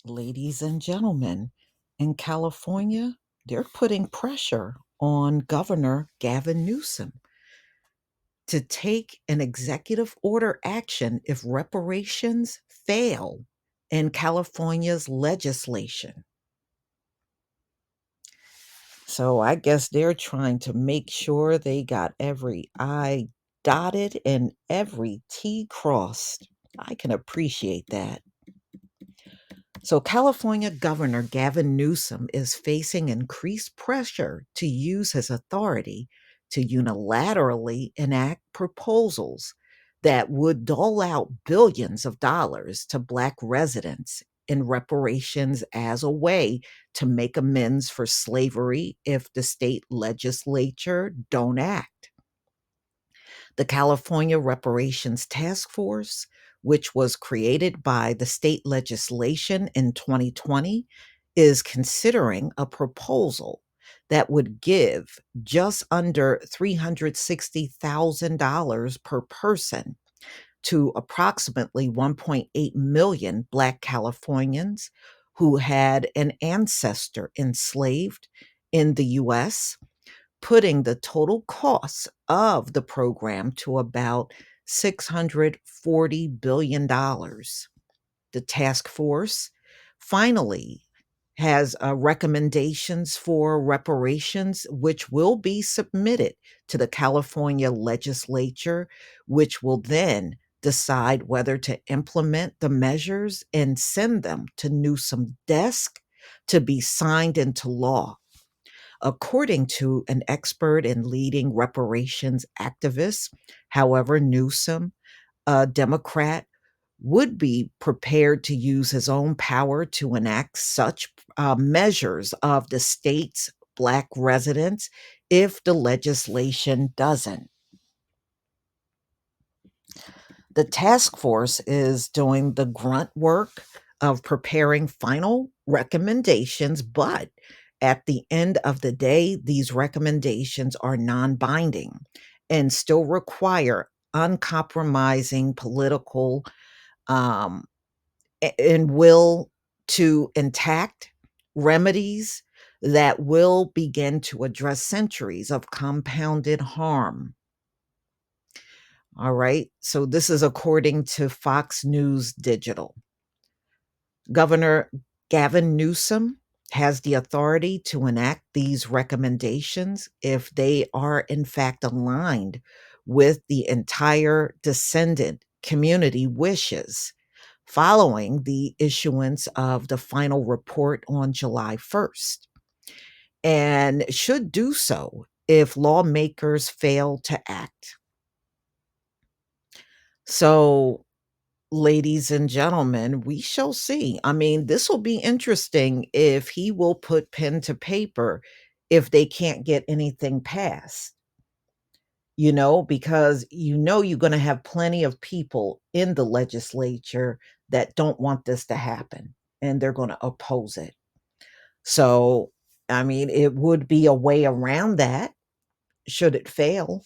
Ladies and gentlemen, in California, they're putting pressure on Governor Gavin Newsom to take an executive order action if reparations fail in California's legislation. So I guess they're trying to make sure they got every I dotted and every T crossed. I can appreciate that. So, California Governor Gavin Newsom is facing increased pressure to use his authority to unilaterally enact proposals that would dole out billions of dollars to Black residents in reparations as a way to make amends for slavery if the state legislature don't act. The California Reparations Task Force, which was created by the state legislation in 2020, is considering a proposal that would give just under $360,000 per person to approximately 1.8 million Black Californians who had an ancestor enslaved in the US, putting the total cost of the program to about $640 billion. The task force finally has recommendations for reparations, which will be submitted to the California legislature, which will then decide whether to implement the measures and send them to Newsom's desk to be signed into law. According to an expert in leading reparations activists, however, Newsom, a Democrat, would be prepared to use his own power to enact such measures of the state's Black residents if the legislation doesn't. The task force is doing the grunt work of preparing final recommendations, but at the end of the day, these recommendations are non binding and still require uncompromising political um, and will to intact remedies that will begin to address centuries of compounded harm. All right. So this is according to Fox News Digital. Governor Gavin Newsom has the authority to enact these recommendations if they are in fact aligned with the entire descendant community wishes following the issuance of the final report on July 1st, and should do so if lawmakers fail to act. So, ladies and gentlemen, we shall see. I mean, this will be interesting if he will put pen to paper if they can't get anything passed, because you're going to have plenty of people in the legislature that don't want this to happen and they're going to oppose it. So, I mean, it would be a way around that should it fail.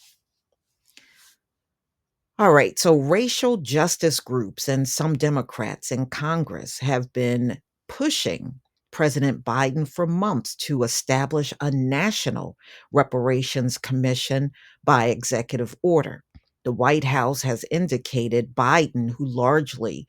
All right. So, racial justice groups and some Democrats in Congress have been pushing President Biden for months to establish a national reparations commission by executive order. The White House has indicated Biden, who largely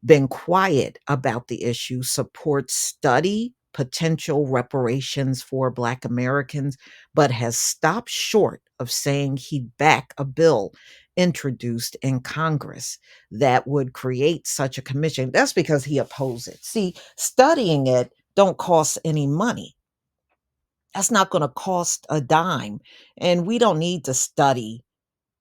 been quiet about the issue, supports study potential reparations for Black Americans, but has stopped short of saying he'd back a bill introduced in Congress that would create such a commission. That's because he opposed it. See, studying it don't cost any money. That's not going to cost a dime. And we don't need to study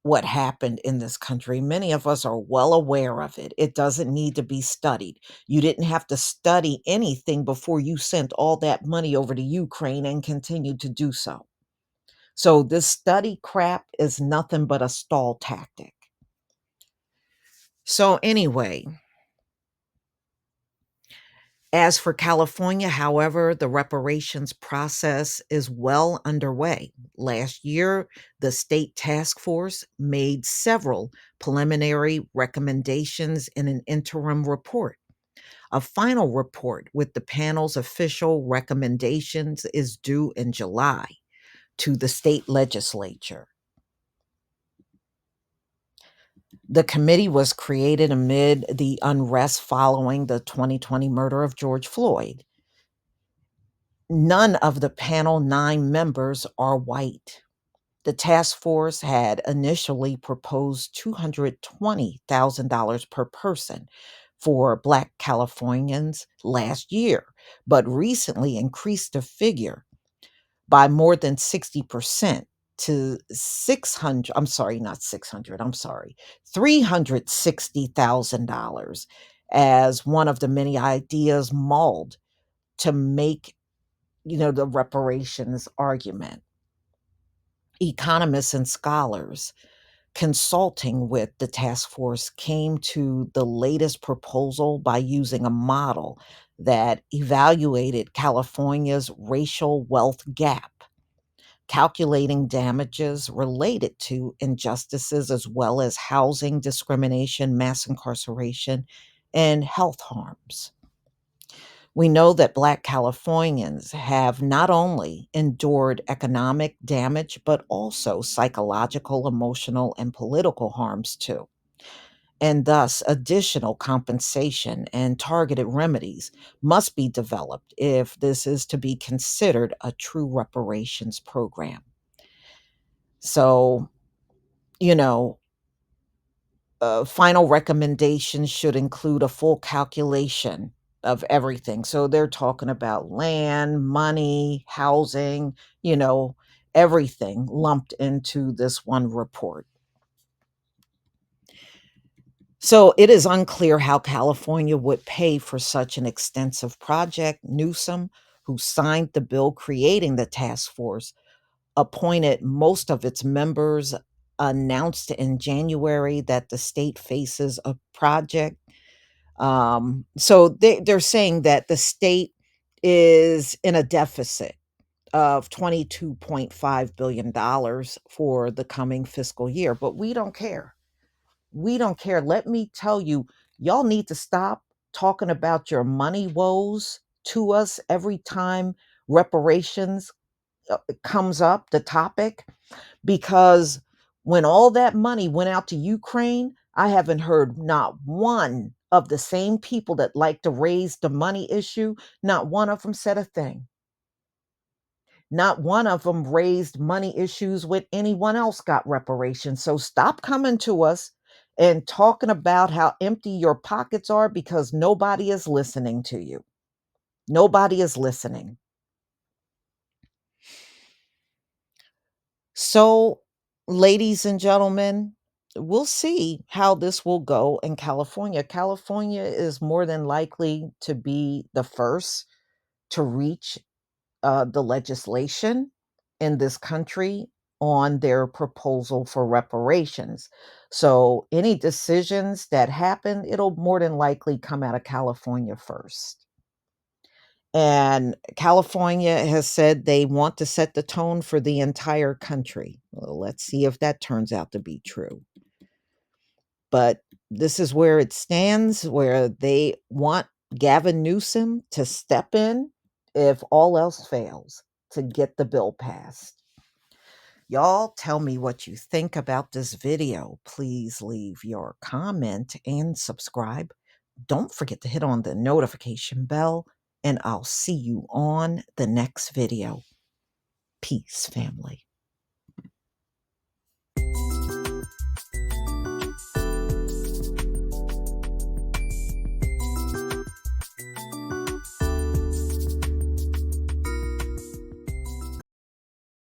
what happened in this country. Many of us are well aware of it. It doesn't need to be studied. You didn't have to study anything before you sent all that money over to Ukraine and continue to do so. So this study crap is nothing but a stall tactic. So anyway, as for California, however, the reparations process is well underway. Last year, the state task force made several preliminary recommendations in an interim report. A final report with the panel's official recommendations is due in July to the state legislature. The committee was created amid the unrest following the 2020 murder of George Floyd. None of the panel 9 members are white. The task force had initially proposed $220,000 per person for Black Californians last year, but recently increased the figure by more than 60% to 600, I'm sorry, not 600, I'm sorry, $360,000 as one of the many ideas mulled to make, the reparations argument. Economists and scholars consulting with the task force came to the latest proposal by using a model that evaluated California's racial wealth gap, calculating damages related to injustices as well as housing discrimination, mass incarceration, and health harms. We know that Black Californians have not only endured economic damage, but also psychological, emotional, and political harms too. And thus, additional compensation and targeted remedies must be developed if this is to be considered a true reparations program. So, you know, final recommendations should include a full calculation of everything. So they're talking about land, money, housing, everything lumped into this one report. So it is unclear how California would pay for such an extensive project. Newsom, who signed the bill creating the task force, appointed most of its members, announced in January that the state faces a project. So they're saying that the state is in a deficit of $22.5 billion for the coming fiscal year, but we don't care. We don't care. Let me tell you, y'all need to stop talking about your money woes to us every time reparations comes up, the topic, because when all that money went out to Ukraine, I haven't heard not one of the same people that like to raise the money issue, not one of them said a thing. Not one of them raised money issues with anyone else got reparations. So stop coming to us and talking about how empty your pockets are because nobody is listening to you. Nobody is listening. So, ladies and gentlemen, we'll see how this will go in California. California is more than likely to be the first to reach the legislation in this country on their proposal for reparations. So, any decisions that happen, it'll more than likely come out of California first. And California has said they want to set the tone for the entire country. Well, let's see if that turns out to be true. But this is where it stands, where they want Gavin Newsom to step in if all else fails to get the bill passed. Y'all tell me what you think about this video. Please leave your comment and subscribe. Don't forget to hit on the notification bell, and I'll see you on the next video. Peace, family.